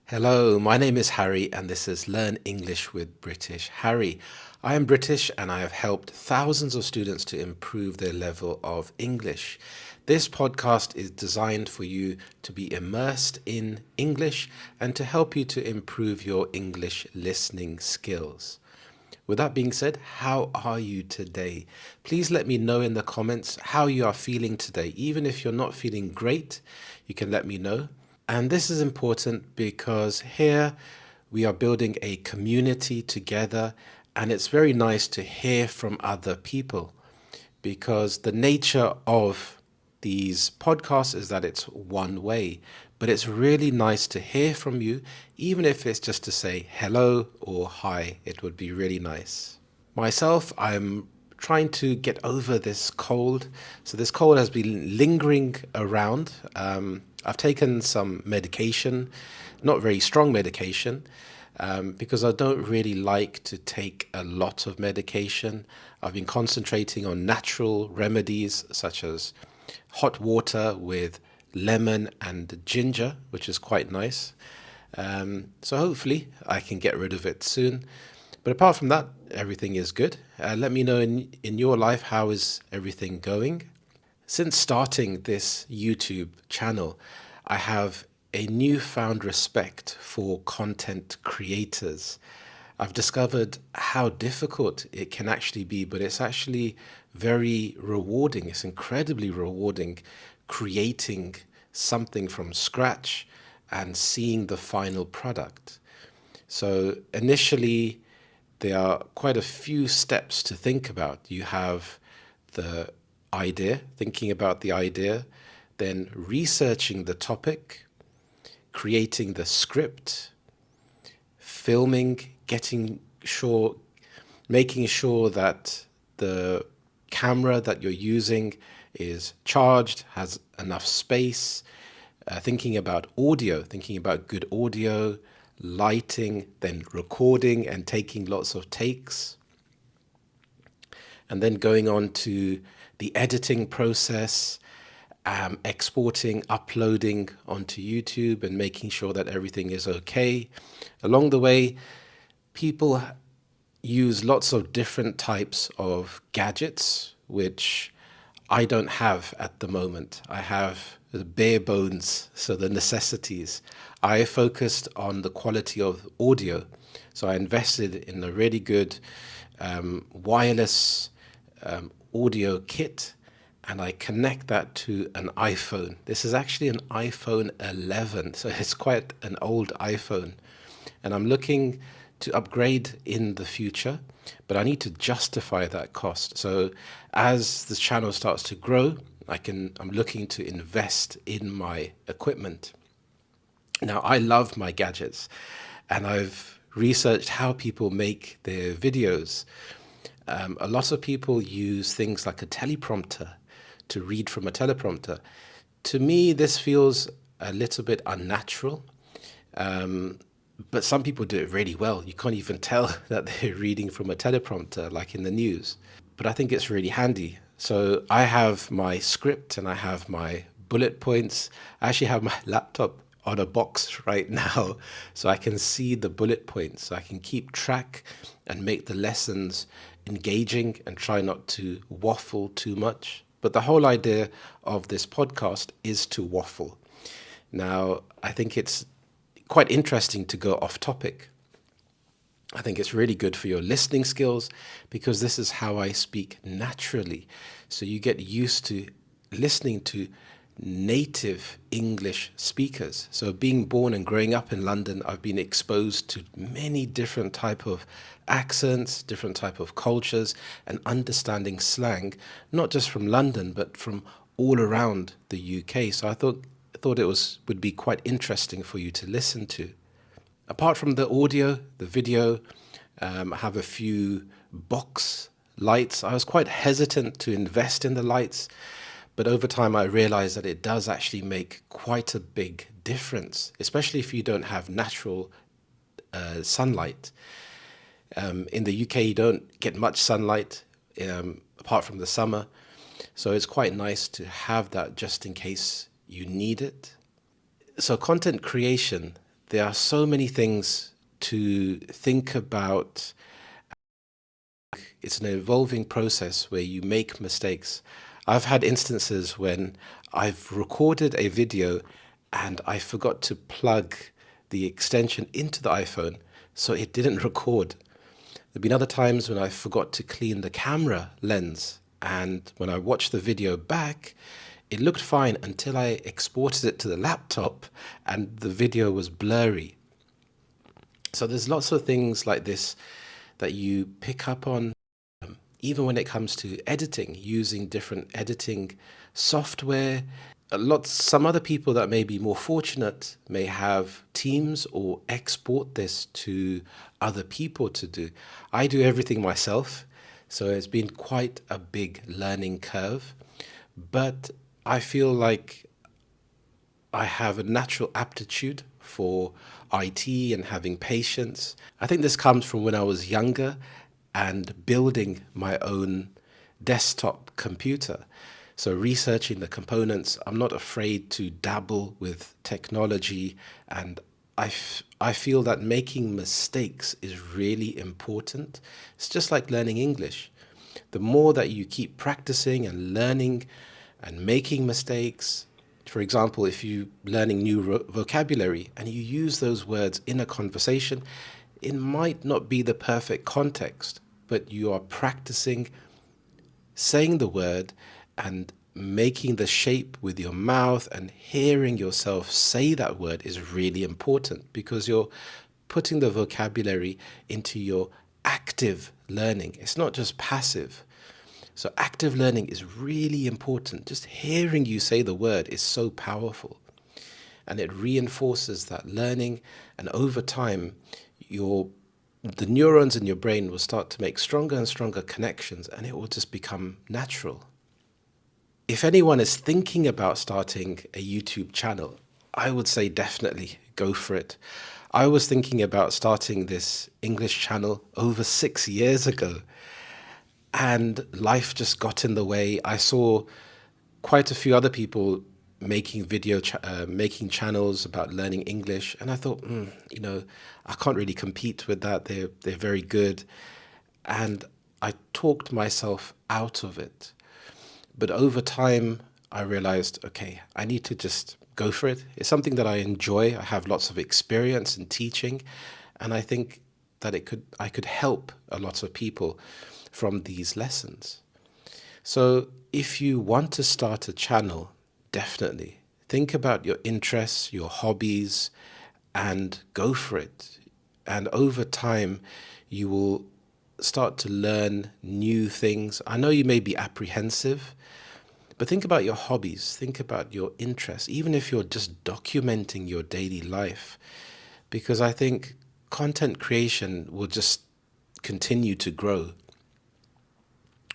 Hello, my name is Harry, and this is Learn English with British Harry. I am British and I have helped thousands of students to improve their level of English. This podcast is designed for you to be immersed in English and to help you to improve your English listening skills. With that being said, how are you today? Please let me know in the comments how you are feeling today. Even if you're not feeling great, you can let me know. And this is important because here we are building a community together, and it's very nice to hear from other people because the nature of these podcasts is that it's one way. But it's really nice to hear from you, even if it's just to say hello or hi. It would be really nice. Myself, I'm trying to get over this cold. So this cold has been lingering around. I've taken some medication, not very strong medication, because I don't really like to take a lot of medication. I've been concentrating on natural remedies such as hot water with lemon and ginger, which is quite nice. So hopefully I can get rid of it soon. But apart from that, everything is good. Let me know in your life, how is everything going? Since starting this YouTube channel, I have a newfound respect for content creators. I've discovered how difficult it can actually be, but it's actually very rewarding. It's incredibly rewarding creating something from scratch and seeing the final product. So initially, there are quite a few steps to think about. You have the idea, thinking about the idea, then researching the topic, creating the script, filming, making sure that the camera that you're using is charged, has enough space, thinking about audio, thinking about good audio, lighting, then recording and taking lots of takes, and then going on to the editing process, exporting, uploading onto YouTube, and making sure that everything is okay. Along the way, people use lots of different types of gadgets, which I don't have at the moment. I have the bare bones, so the necessities. I focused on the quality of audio. So I invested in a really good wireless audio kit, and I connect that to an iPhone. This is actually an iPhone 11, so it's quite an old iPhone. And I'm looking to upgrade in the future, but I need to justify that cost. So as the channel starts to grow, I'm looking to invest in my equipment. Now, I love my gadgets, and I've researched how people make their videos. A lot of people use things like a teleprompter to read from a teleprompter. To me, this feels a little bit unnatural. But some people do it really well. You can't even tell that they're reading from a teleprompter like in the news. But I think it's really handy. So I have my script and I have my bullet points. I actually have my laptop on a box right now so I can see the bullet points. So I can keep track and make the lessons engaging and try not to waffle too much. But the whole idea of this podcast is to waffle. Now, I think it's quite interesting to go off topic. I think it's really good for your listening skills because this is how I speak naturally. So you get used to listening to native English speakers. So being born and growing up in London, I've been exposed to many different type of accents, different type of cultures, and understanding slang, not just from London, but from all around the UK. So I thought it would be quite interesting for you to listen to. Apart from the audio, the video, I have a few box lights. I was quite hesitant to invest in the lights, but over time I realized that it does actually make quite a big difference, especially if you don't have natural sunlight. In the UK, you don't get much sunlight apart from the summer, so it's quite nice to have that just in case you need it. So content creation, there are so many things to think about. It's an evolving process where you make mistakes. I've had instances when I've recorded a video and I forgot to plug the extension into the iPhone, so it didn't record. There've been other times when I forgot to clean the camera lens, and when I watched the video back, it looked fine until I exported it to the laptop and the video was blurry. So there's lots of things like this that you pick up on, even when it comes to editing, using different editing software. Some other people that may be more fortunate may have teams or export this to other people to do. I do everything myself, so it's been quite a big learning curve. But I feel like I have a natural aptitude for IT and having patience. I think this comes from when I was younger and building my own desktop computer. So, researching the components, I'm not afraid to dabble with technology, and I feel that making mistakes is really important. It's just like learning English. The more that you keep practicing and learning and making mistakes, for example, if you're learning new vocabulary and you use those words in a conversation, it might not be the perfect context, but you are practicing saying the word and making the shape with your mouth, and hearing yourself say that word is really important because you're putting the vocabulary into your active learning. It's not just passive. So active learning is really important. Just hearing you say the word is so powerful, and it reinforces that learning. And over time, the neurons in your brain will start to make stronger and stronger connections, and it will just become natural. If anyone is thinking about starting a YouTube channel, I would say definitely go for it. I was thinking about starting this English channel over 6 years ago, and life just got in the way. I saw quite a few other people making channels about learning English, and I thought, I can't really compete with that. They're very good, and I talked myself out of it. But over time, I realized, okay, I need to just go for it. It's something that I enjoy. I have lots of experience in teaching, and I think that I could help a lot of people from these lessons. So if you want to start a channel, definitely think about your interests, your hobbies, and go for it. And over time, you will start to learn new things. I know you may be apprehensive, but think about your hobbies, think about your interests, even if you're just documenting your daily life, because I think content creation will just continue to grow.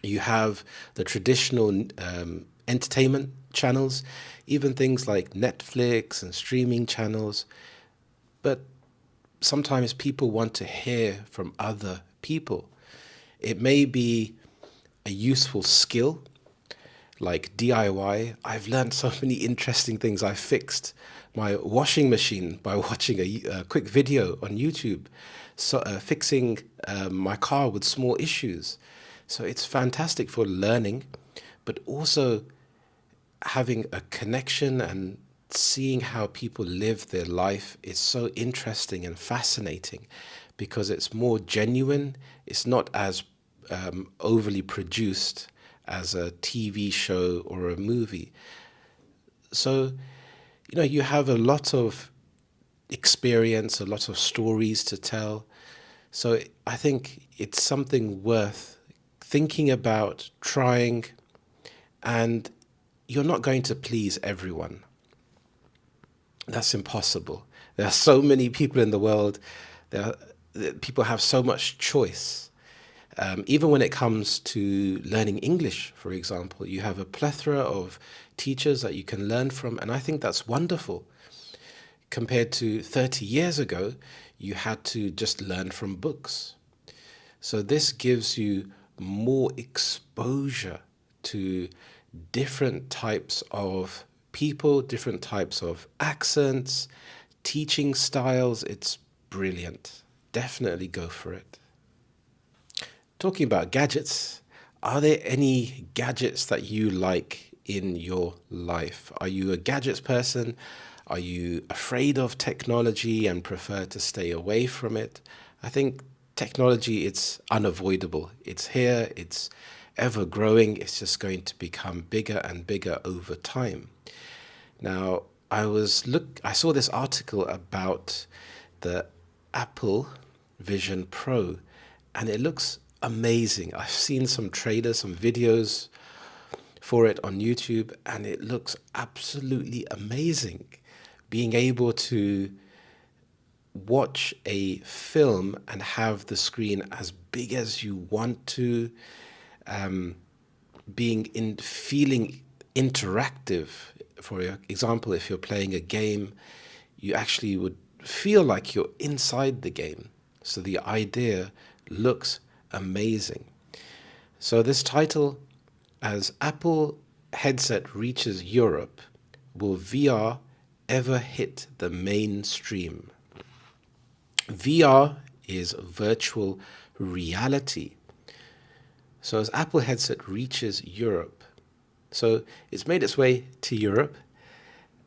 You have the traditional entertainment channels, even things like Netflix and streaming channels. But sometimes people want to hear from other people. It may be a useful skill like DIY. I've learned so many interesting things. I fixed my washing machine by watching a quick video on YouTube, so fixing my car with small issues. So it's fantastic for learning, but also having a connection and seeing how people live their life is so interesting and fascinating because it's more genuine. It's not as overly produced as a TV show or a movie. So, you have a lot of experience, a lot of stories to tell. So I think it's something worth thinking about, trying, and you're not going to please everyone. That's impossible. There are so many people in the world. People have so much choice. Even when it comes to learning English, for example, you have a plethora of teachers that you can learn from, and I think that's wonderful. Compared to 30 years ago, you had to just learn from books. So this gives you more exposure to different types of people, different types of accents, teaching styles, it's brilliant. Definitely go for it. Talking about gadgets, are there any gadgets that you like in your life? Are you a gadgets person? Are you afraid of technology and prefer to stay away from it? I think technology, it's unavoidable. It's here, it's ever growing, it's just going to become bigger and bigger over time. Now, I saw this article about the Apple Vision Pro, and it looks amazing. I've seen some trailers, some videos for it on YouTube, and it looks absolutely amazing. Being able to watch a film and have the screen as big as you want to, feeling interactive. For example, if you're playing a game, you actually would feel like you're inside the game. So the idea looks amazing. So this title, as Apple headset reaches Europe, will VR ever hit the mainstream? VR is virtual reality. So as Apple headset reaches Europe, so it's made its way to Europe,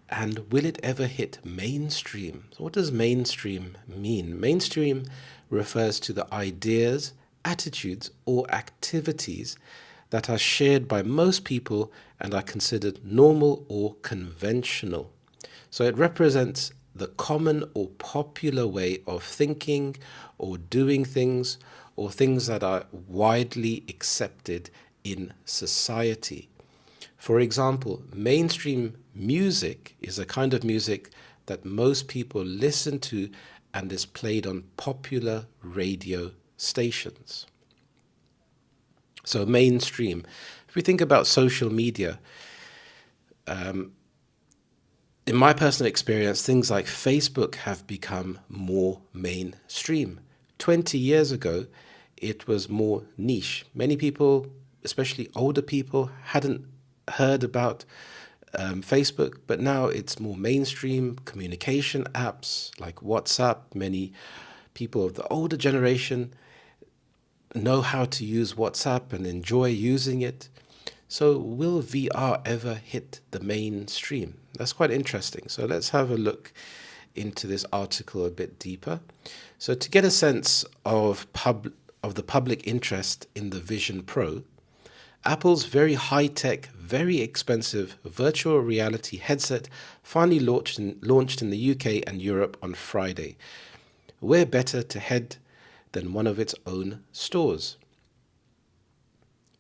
and will it ever hit mainstream? So what does mainstream mean? Mainstream refers to the ideas, attitudes, or activities that are shared by most people and are considered normal or conventional. So it represents the common or popular way of thinking or doing things, or things that are widely accepted in society. For example, mainstream music is a kind of music that most people listen to and is played on popular radio stations. So mainstream. If we think about social media, in my personal experience, things like Facebook have become more mainstream. 20 years ago, it was more niche. Many people, especially older people, hadn't heard about Facebook, but now it's more mainstream. Communication apps like WhatsApp, many people of the older generation know how to use WhatsApp and enjoy using it. So will VR ever hit the mainstream? That's quite interesting. So let's have a look into this article a bit deeper. So to get a sense of the public interest in the Vision Pro, Apple's very high-tech, very expensive virtual reality headset finally launched in the UK and Europe on Friday. Where better to head than one of its own stores?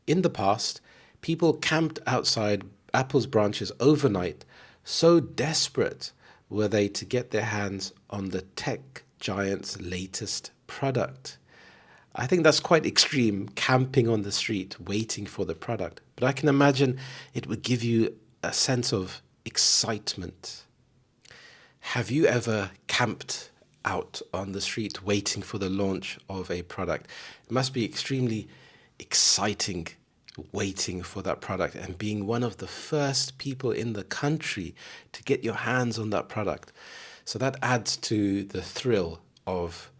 In the past, people camped outside Apple's branches overnight, so desperate were they to get their hands on the tech giant's latest product. I think that's quite extreme, camping on the street, waiting for the product. But I can imagine it would give you a sense of excitement. Have you ever camped out on the street waiting for the launch of a product? It must be extremely exciting waiting for that product and being one of the first people in the country to get your hands on that product. So that adds to the thrill of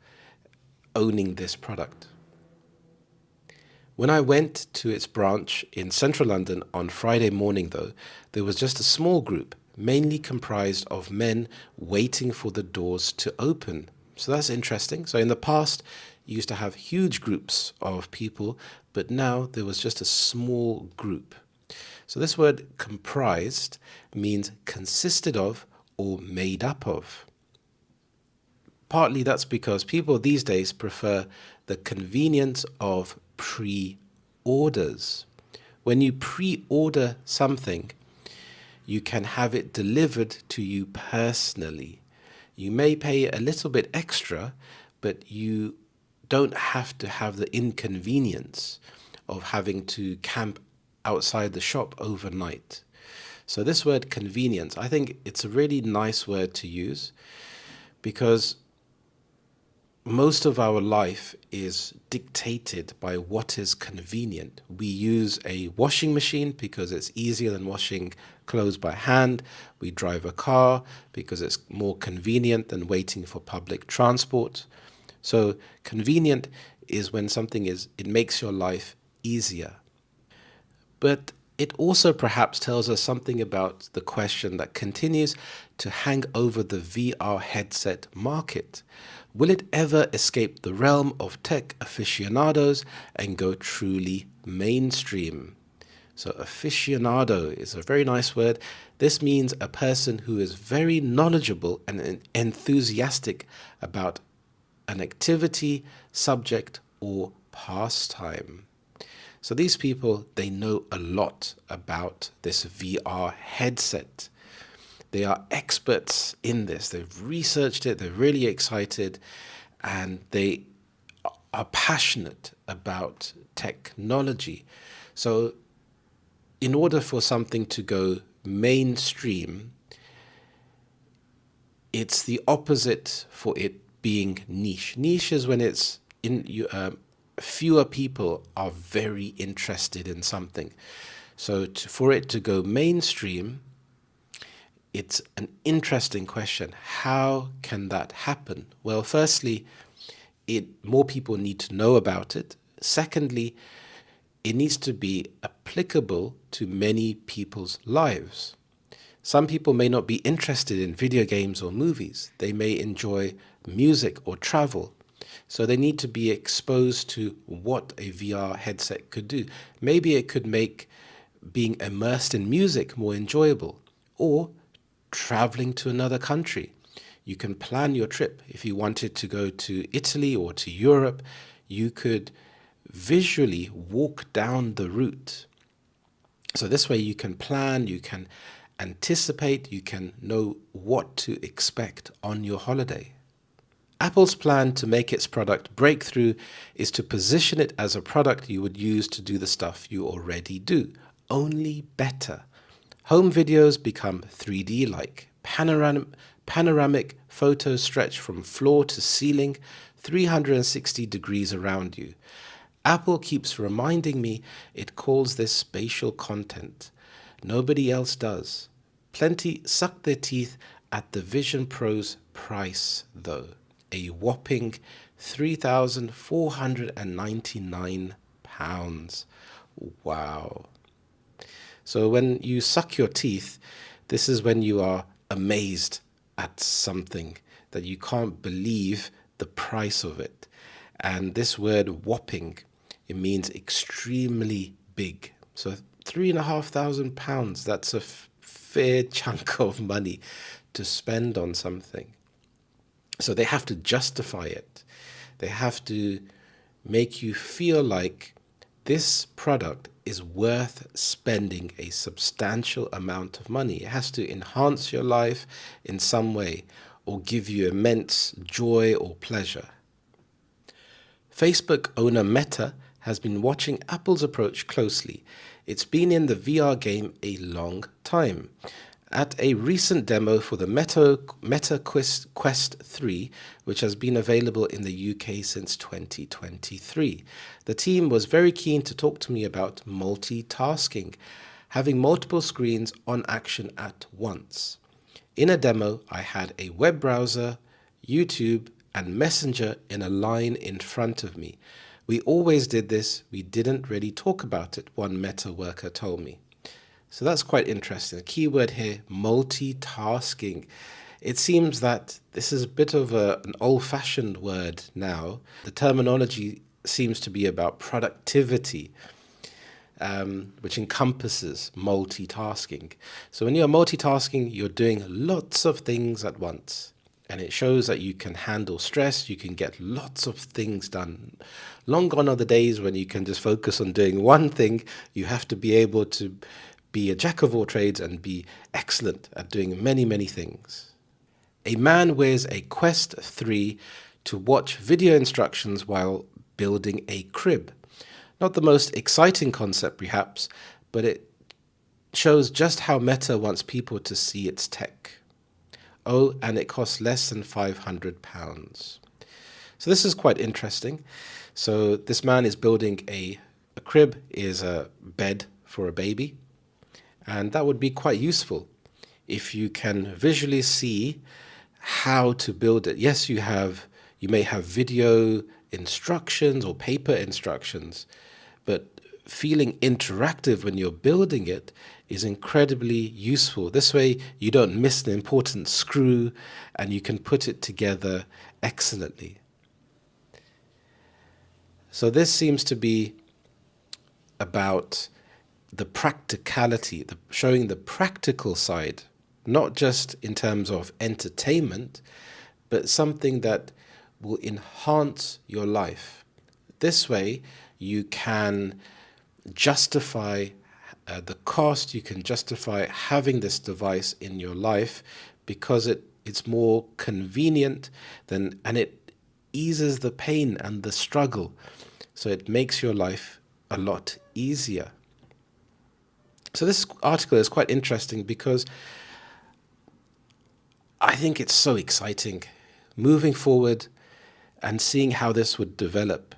owning this product. When I went to its branch in central London on Friday morning, though, there was just a small group, mainly comprised of men waiting for the doors to open. So that's interesting. So in the past, you used to have huge groups of people, but now there was just a small group. So this word comprised means consisted of or made up of. Partly that's because people these days prefer the convenience of pre-orders. When you pre-order something, you can have it delivered to you personally. You may pay a little bit extra, but you don't have to have the inconvenience of having to camp outside the shop overnight. So this word convenience, I think it's a really nice word to use, because most of our life is dictated by what is convenient. We use a washing machine because it's easier than washing clothes by hand. We drive a car because it's more convenient than waiting for public transport. So convenient is when something it makes your life easier. But it also perhaps tells us something about the question that continues to hang over the VR headset market. Will it ever escape the realm of tech aficionados and go truly mainstream? So aficionado is a very nice word. This means a person who is very knowledgeable and enthusiastic about an activity, subject, or pastime. So these people, they know a lot about this VR headset. They are experts in this. They've researched it, they're really excited, and they are passionate about technology. So in order for something to go mainstream, it's the opposite for it being niche. Niche is when it's fewer people are very interested in something. So for it to go mainstream, it's an interesting question. How can that happen? Well, firstly, more people need to know about it. Secondly, it needs to be applicable to many people's lives. Some people may not be interested in video games or movies. They may enjoy music or travel. So they need to be exposed to what a VR headset could do. Maybe it could make being immersed in music more enjoyable, or traveling to another country. You can plan your trip. If you wanted to go to Italy or to Europe, you could visually walk down the route. So this way you can plan, you can anticipate, you can know what to expect on your holiday. Apple's plan to make its product breakthrough is to position it as a product you would use to do the stuff you already do, only better. Home videos become 3D-like. Panoramic photos stretch from floor to ceiling, 360 degrees around you. Apple keeps reminding me it calls this spatial content. Nobody else does. Plenty suck their teeth at the Vision Pro's price, though. A whopping £3,499. Wow. So when you suck your teeth, this is when you are amazed at something that you can't believe the price of it. And this word whopping, it means extremely big. So £3,500, that's a fair chunk of money to spend on something. So they have to justify it. They have to make you feel like this product is worth spending a substantial amount of money. It has to enhance your life in some way or give you immense joy or pleasure. Facebook owner Meta has been watching Apple's approach closely. It's been in the VR game a long time. At a recent demo for the Meta Quest 3, which has been available in the UK since 2023, the team was very keen to talk to me about multitasking, having multiple screens on action at once. In a demo, I had a web browser, YouTube, and Messenger in a line in front of me. We always did this, we didn't really talk about it, one Meta worker told me. So that's quite interesting. The key word here, multitasking. It seems that this is a bit of an old-fashioned word now. The terminology seems to be about productivity, which encompasses multitasking. So when you're multitasking, you're doing lots of things at once. And it shows that you can handle stress, you can get lots of things done. Long gone are the days when you can just focus on doing one thing. You have to be able to be a jack of all trades and be excellent at doing many, many things. A man wears a Quest 3 to watch video instructions while building a crib. Not the most exciting concept, perhaps, but it shows just how Meta wants people to see its tech. Oh, and it costs less than £500. So this is quite interesting. So this man is building a crib, is a bed for a baby, and that would be quite useful if you can visually see how to build it. Yes, you may have video instructions or paper instructions, but feeling interactive when you're building it is incredibly useful. This way you don't miss an important screw and you can put it together excellently. So this seems to be about the practicality, showing the practical side, not just in terms of entertainment, but something that will enhance your life. This way, you can justify the cost, you can justify having this device in your life because it's more convenient and it eases the pain and the struggle. So it makes your life a lot easier. So this article is quite interesting because I think it's so exciting moving forward and seeing how this would develop.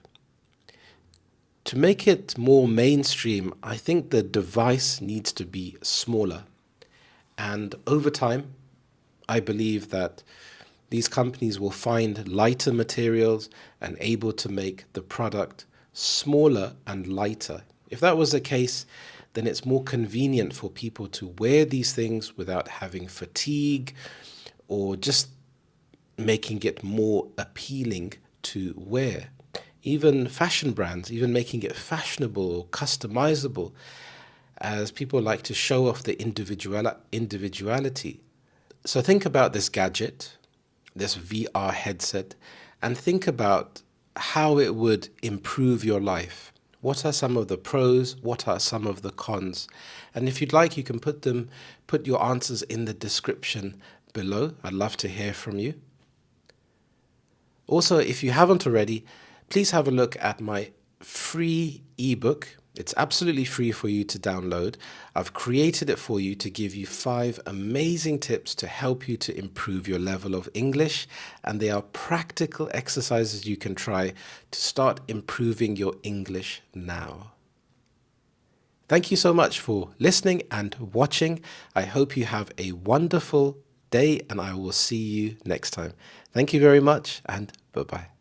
To make it more mainstream, I think the device needs to be smaller. And over time, I believe that these companies will find lighter materials and able to make the product smaller and lighter. If that was the case, then it's more convenient for people to wear these things without having fatigue or just making it more appealing to wear. Even fashion brands, even making it fashionable or customizable, as people like to show off the individuality. So think about this gadget, this VR headset, and think about how it would improve your life. What are some of the pros? What are some of the cons? And if you'd like, you can put your answers in the description below. I'd love to hear from you. Also, if you haven't already, please have a look at my free ebook. It's absolutely free for you to download. I've created it for you to give you 5 amazing tips to help you to improve your level of English. And they are practical exercises you can try to start improving your English now. Thank you so much for listening and watching. I hope you have a wonderful day and I will see you next time. Thank you very much and bye-bye.